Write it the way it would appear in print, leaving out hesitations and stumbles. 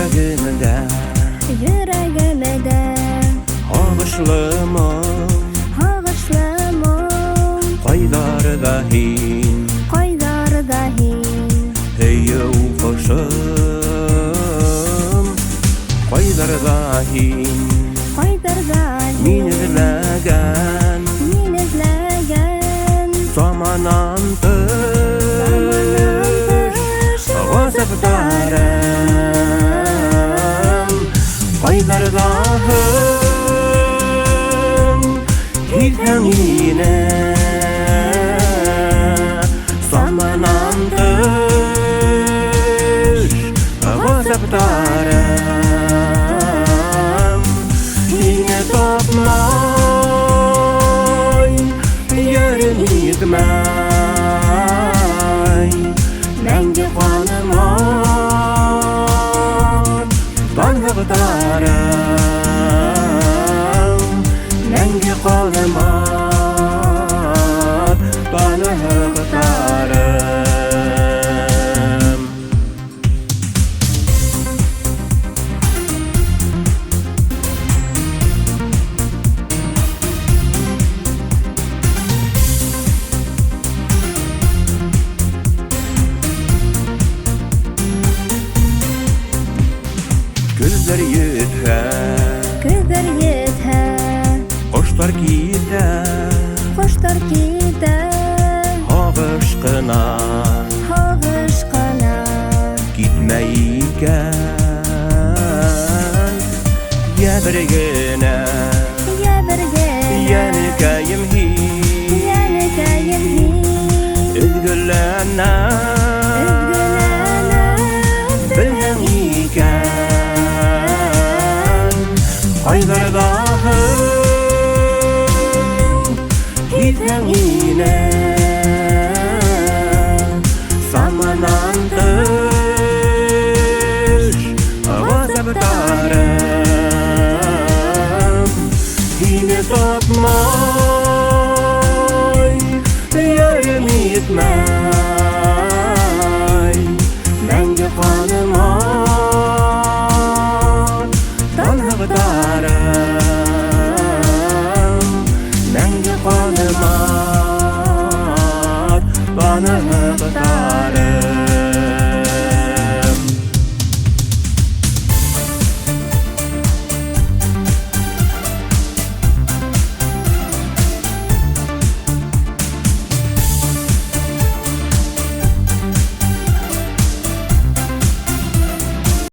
Йөрәгемдә Һағышлымы Ҡайҙарҙа һин Һөйөү ҡошом Ҡайҙарҙа һин Мин эҙләгән Заманан тыш Ғазаптарым Ҡайҙарҙа һың Һиҙһәң мине Заманан тыш Ғазаптарым Һине тапмай Йөрөм итмәй Мәңге ҡанымай Танһыҡтарым Мәңге ҡанымай Танһыҡтарым Көҙҙәр етһә Ҡоштар китә Һағыш ҡына Китмәй икән Йә бер генә Йәнекәйем һин Өҙгөләнәм Белһәң икән Ҡайҙарҙа һың Һиҙһәң мине Заманан тыш Ғазаптарым